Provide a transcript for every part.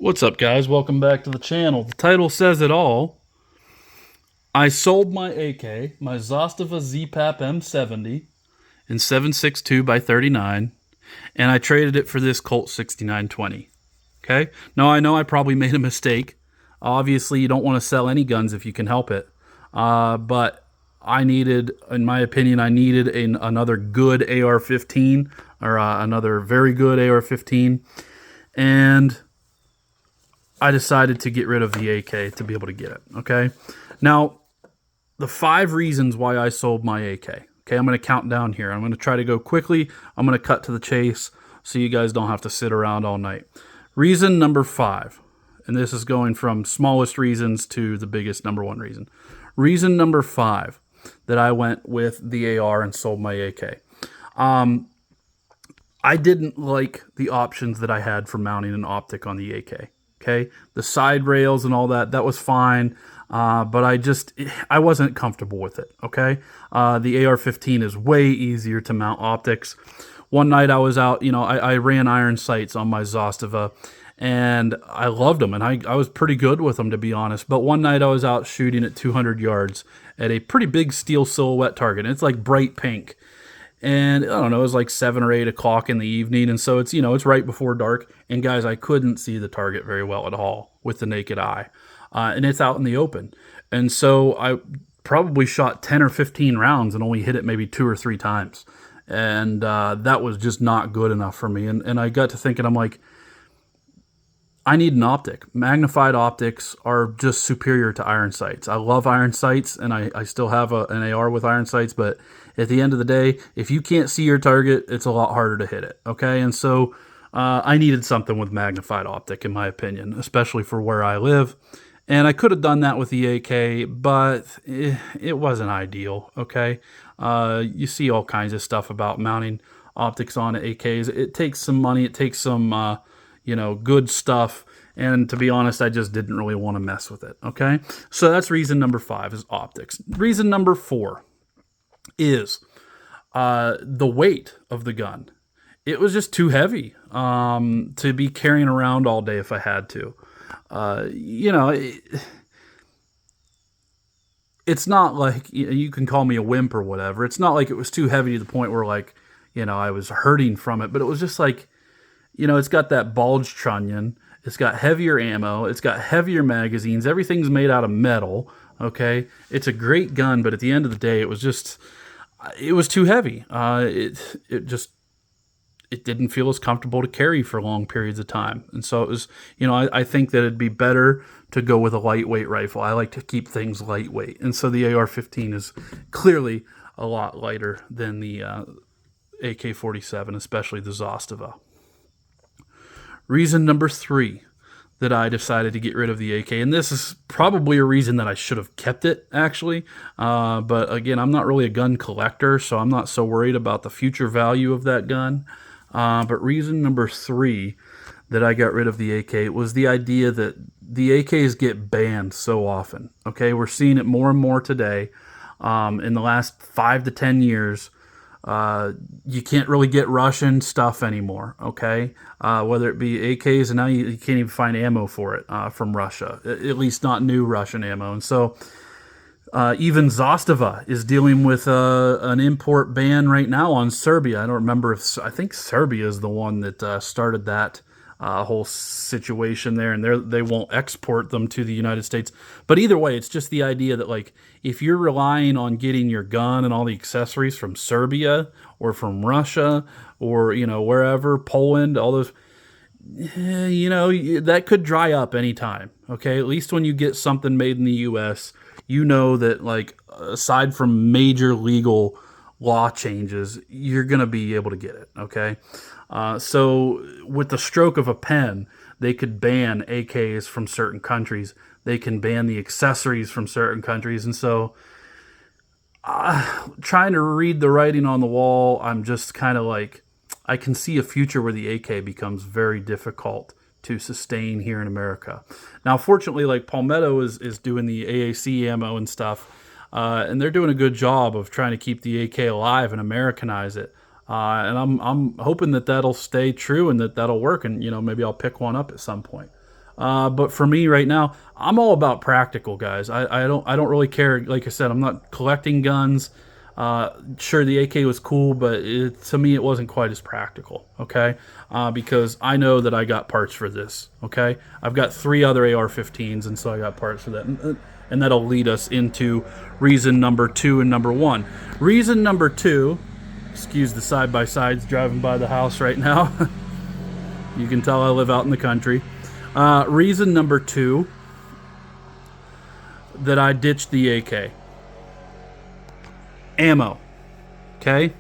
What's up, guys? Welcome back to the channel. The title says it all. I sold my AK, my Zastava ZPAP M70 in 7.62 by 39, and I traded it for this Colt 6920. Okay? Now, I know I probably made a mistake. Obviously, you don't want to sell any guns if you can help it. But I needed, in my opinion, another good AR-15, or another very good AR-15. And I decided to get rid of the AK to be able to get it, okay? Now, the 5 reasons why I sold my AK. Okay, I'm going to count down here. I'm going to try to go quickly. I'm going to cut to the chase so you guys don't have to sit around all night. Reason number 5, and this is going from smallest reasons to the biggest number 1 reason. Reason number 5 that I went with the AR and sold my AK. I didn't like the options that I had for mounting an optic on the AK. Okay, the side rails and all that was fine, but I wasn't comfortable with it. Okay, the AR-15 is way easier to mount optics. One night I was out, I ran iron sights on my Zastava, and I loved them, and I was pretty good with them, to be honest. But one night I was out shooting at 200 yards at a pretty big steel silhouette target, and it's like bright pink. And I don't know, it was like 7 or 8 o'clock in the evening. And so it's right before dark. And guys, I couldn't see the target very well at all with the naked eye. And it's out in the open. And so I probably shot 10 or 15 rounds and only hit it maybe 2 or 3 times. And that was just not good enough for me. And I got to thinking, I'm like, I need an optic. Magnified optics are just superior to iron sights. I love iron sights, and I still have an AR with iron sights, but at the end of the day, if you can't see your target, it's a lot harder to hit it, okay? And so I needed something with magnified optic, in my opinion, especially for where I live. And I could have done that with the AK, but it wasn't ideal, okay? You see all kinds of stuff about mounting optics on AKs. It takes some money. It takes some good stuff. And to be honest, I just didn't really want to mess with it, okay? So that's reason number 5 is optics. Reason number 4 is the weight of the gun. It was just too heavy to be carrying around all day if I had to. It's not like, you can call me a wimp or whatever. It's not like it was too heavy to the point where, like, I was hurting from it. But it was just like, it's got that bulge trunnion. It's got heavier ammo. It's got heavier magazines. Everything's made out of metal, okay? It's a great gun, but at the end of the day, it was too heavy. It didn't feel as comfortable to carry for long periods of time. And so it was, I think that it'd be better to go with a lightweight rifle. I like to keep things lightweight. And so the AR-15 is clearly a lot lighter than the AK-47, especially the Zastava. Reason number 3 that I decided to get rid of the AK, and this is probably a reason that I should have kept it, actually. But again, I'm not really a gun collector, so I'm not so worried about the future value of that gun. But reason number 3 that I got rid of the AK was the idea that the AKs get banned so often. Okay, we're seeing it more and more today. In the last 5 to 10 years, you can't really get Russian stuff anymore, okay? Whether it be AKs, and now you can't even find ammo for it from Russia, at least not new Russian ammo. And so even Zastava is dealing with an import ban right now on Serbia. I don't remember I think Serbia is the one that started that whole situation there, and they won't export them to the United States. But either way, it's just the idea that, like, if you're relying on getting your gun and all the accessories from Serbia or from Russia or, wherever, Poland, all those, that could dry up anytime, okay? At least when you get something made in the U.S., that, like, aside from major legal law changes, you're going to be able to get it, okay? So with the stroke of a pen, they could ban AKs from certain countries. They can ban the accessories from certain countries. And so trying to read the writing on the wall, I'm just kind of like, I can see a future where the AK becomes very difficult to sustain here in America. Now, fortunately, like, Palmetto is doing the AAC ammo and stuff, and they're doing a good job of trying to keep the AK alive and Americanize it. And I'm hoping that that'll stay true and that'll work, and maybe I'll pick one up at some point. But for me right now, I'm all about practical, guys. I don't really care. Like I said, I'm not collecting guns. Sure, the AK was cool, but to me, it wasn't quite as practical. Okay, because I know that I got parts for this. Okay, I've got 3 other AR-15s, and so I got parts for that, and that'll lead us into reason number 2 and number 1. Reason number 2. Excuse the side-by-sides driving by the house right now. You can tell I live out in the country. Reason number 2 that I ditched the AK. Ammo. Okay?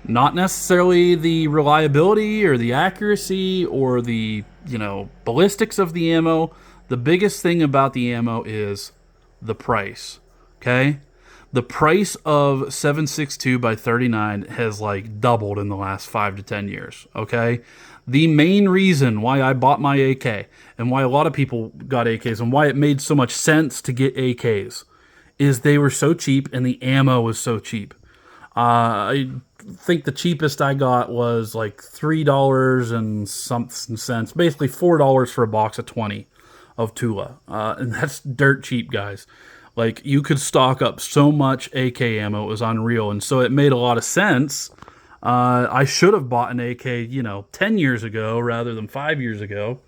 Not necessarily the reliability or the accuracy or the, ballistics of the ammo. The biggest thing about the ammo is the price. Okay? The price of 7.62 by 39 has like doubled in the last 5 to 10 years. Okay? The main reason why I bought my AK and why a lot of people got AKs and why it made so much sense to get AKs is they were so cheap and the ammo was so cheap. I think the cheapest I got was like $3 and some cents, basically $4 for a box of 20 of Tula. And that's dirt cheap, guys. Like, you could stock up so much AK ammo, it was unreal. And so it made a lot of sense. I should have bought an AK, 10 years ago rather than 5 years ago,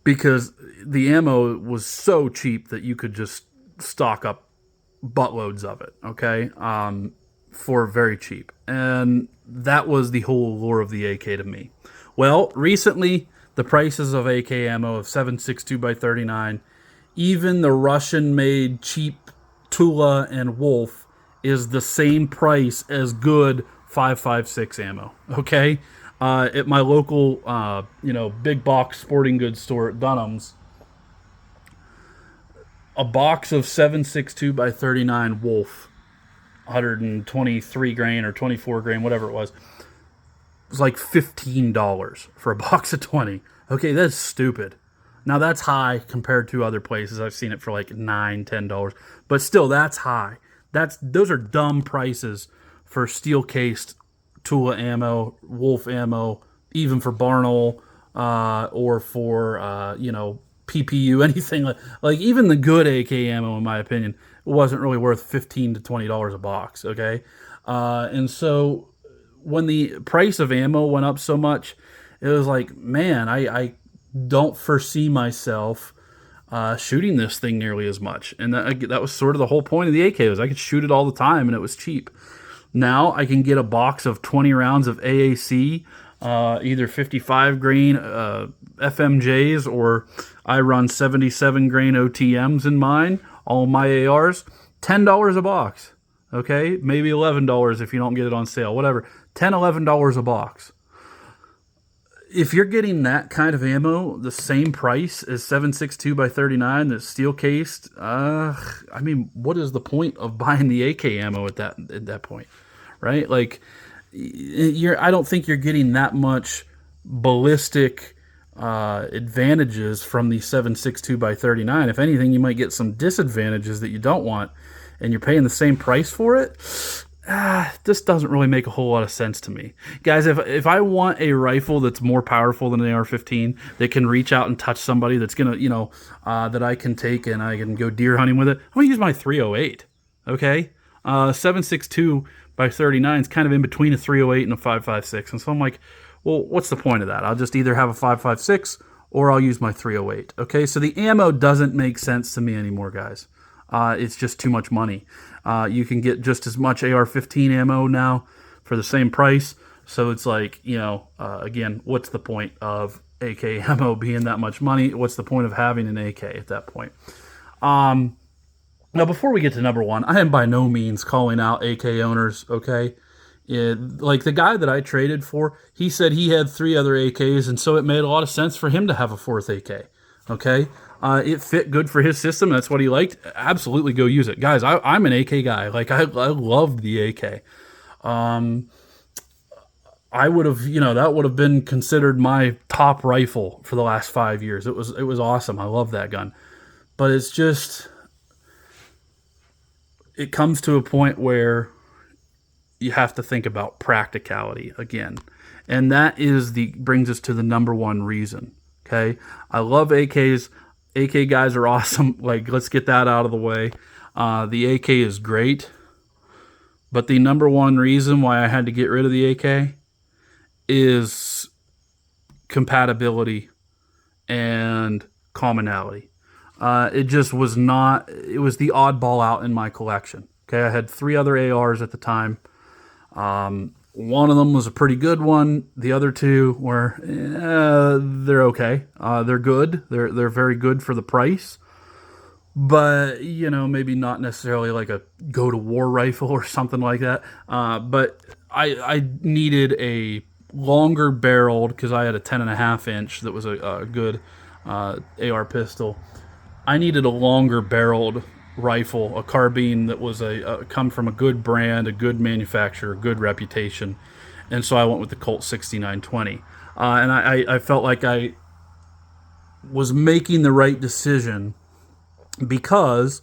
because the ammo was so cheap that you could just stock up buttloads of it, okay, for very cheap. And that was the whole allure of the AK to me. Well, recently, the prices of AK ammo of 7.62 by 39, even the Russian-made cheap Tula and Wolf, is the same price as good 5.56 ammo, okay? At my local, big box sporting goods store at Dunham's, a box of 7.62 by 39 Wolf, 123 grain or 24 grain, whatever it was like $15 for a box of 20. Okay, that's stupid. Now that's high compared to other places. I've seen it for like $9, $10, but still, that's high. Those are dumb prices for steel cased Tula ammo, Wolf ammo, even for Barnell, or for PPU, anything like even the good AK ammo, in my opinion, wasn't really worth $15 to $20 a box. Okay, and so when the price of ammo went up so much, it was like, man, I don't foresee myself shooting this thing nearly as much. And that was sort of the whole point of the AK, was I could shoot it all the time and it was cheap. Now I can get a box of 20 rounds of AAC, either 55 grain FMJs, or I run 77 grain OTMs in mine, all my ARs, $10 a box. Okay, maybe $11 if you don't get it on sale, whatever. $10, $11 a box. If you're getting that kind of ammo, the same price as 7.62 by 39 that's steel cased, what is the point of buying the AK ammo at that point, right? Like, I don't think you're getting that much ballistic advantages from the 7.62 by 39. If anything, you might get some disadvantages that you don't want, and you're paying the same price for it. This doesn't really make a whole lot of sense to me. Guys, if I want a rifle that's more powerful than an AR-15, that can reach out and touch somebody, that's going to, that I can take and I can go deer hunting with it, I'm going to use my 308, okay? 7.62 by 39 is kind of in between a 308 and a 5.56, and so I'm like, well, what's the point of that? I'll just either have a 5.56 or I'll use my 308, okay? So the ammo doesn't make sense to me anymore, guys. It's just too much money. You can get just as much AR-15 ammo now for the same price. So it's like, again, what's the point of AK ammo being that much money? What's the point of having an AK at that point? Now, before we get to number 1, I am by no means calling out AK owners, okay? Like the guy that I traded for, he said he had 3 other AKs, and so it made a lot of sense for him to have a 4th AK, okay? It fit good for his system. That's what he liked. Absolutely go use it. Guys, I'm an AK guy. Like, I loved the AK. I would have, that would have been considered my top rifle for the last 5 years. It was awesome. I love that gun. But it's just, it comes to a point where you have to think about practicality again. And that brings us to the number 1 reason. Okay, I love AKs. AK guys are awesome. Like, let's get that out of the way. The AK is great, but the number one reason why I had to get rid of the AK is compatibility and commonality. It just was not, it was the oddball out in my collection. Okay, I had 3 other ARs at the time. One of them was a pretty good one. The other 2 were, they're okay. They're good. They're very good for the price. But, you know, maybe not necessarily like a go-to-war rifle or something like that. But I needed a longer barreled, because I had a 10.5 inch that was a good AR pistol. I needed a longer barreled rifle, a carbine that was come from a good brand, a good manufacturer, a good reputation, and so I went with the Colt 6920. And I felt like I was making the right decision because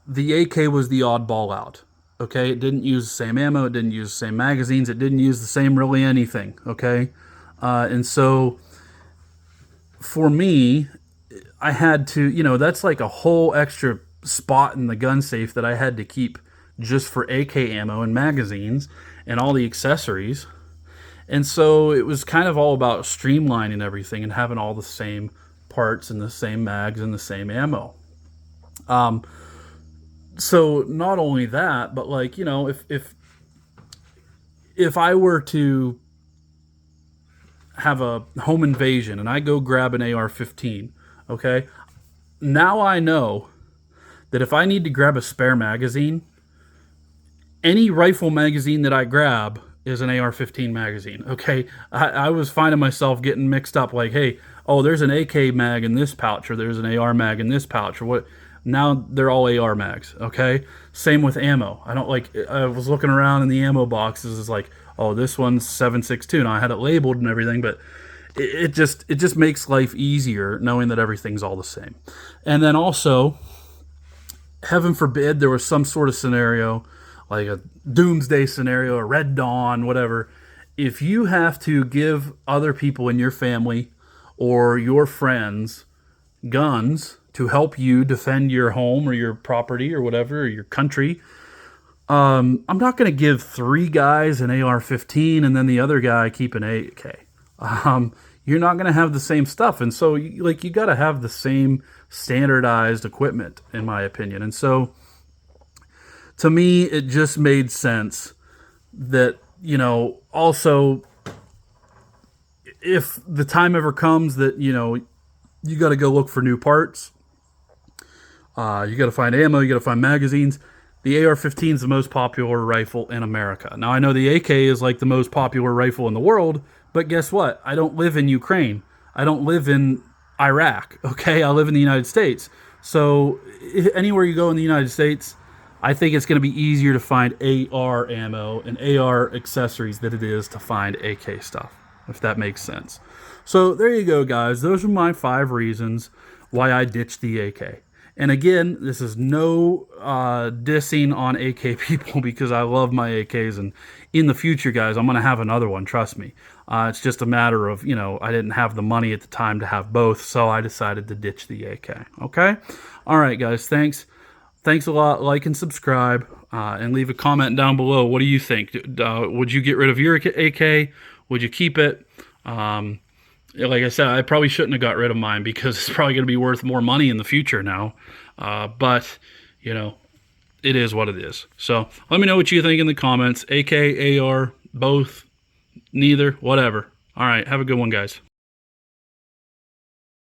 the AK was the oddball out. Okay, it didn't use the same ammo, it didn't use the same magazines, it didn't use the same really anything. Okay, and so for me, I had to, you know, that's like a whole extra spot in the gun safe that I had to keep just for AK ammo and magazines and all the accessories. And so it was kind of all about streamlining everything and having all the same parts and the same mags and the same ammo. So not only that, but like, you know, if I were to have a home invasion and I go grab an AR-15, okay, now I know that if I need to grab a spare magazine, any rifle magazine that I grab is an AR-15 magazine. Okay, I was finding myself getting mixed up. Like, hey, oh, there's an AK mag in this pouch, or there's an AR mag in this pouch, or what? Now they're all AR mags. Okay, same with ammo. I don't like. I was looking around in the ammo boxes. It's like, oh, this one's 7.62. Now I had it labeled and everything, but it just makes life easier knowing that everything's all the same. And then also, heaven forbid there was some sort of scenario, like a doomsday scenario, a Red Dawn, whatever. If you have to give other people in your family or your friends guns to help you defend your home or your property or whatever, or your country, I'm not going to give 3 guys an AR-15 and then the other guy keep an AK. You're not going to have the same stuff. And so, you got to have the same standardized equipment, in my opinion. And so, to me, it just made sense that, you know, also, if the time ever comes that, you know, you got to go look for new parts, you got to find ammo, you got to find magazines. The AR-15 is the most popular rifle in America. Now, I know the AK is like the most popular rifle in the world, but guess what? I don't live in Ukraine. I don't live in Iraq, okay? I live in the United States. So anywhere you go in the United States, I think it's going to be easier to find AR ammo and AR accessories than it is to find AK stuff, if that makes sense. So there you go, guys. Those are my 5 reasons why I ditched the AK. And again, this is no dissing on AK people, because I love my AKs. And in the future, guys, I'm going to have another one, trust me. It's just a matter of, you know, I didn't have the money at the time to have both, so I decided to ditch the AK. Okay? All right, guys, thanks. Thanks a lot. Like and subscribe, and leave a comment down below. What do you think? Would you get rid of your AK? Would you keep it? Like I said, I probably shouldn't have got rid of mine, because it's probably going to be worth more money in the future now. But, you know, it is what it is. So let me know what you think in the comments. AK, AR, both, neither, whatever. All right, have a good one, guys.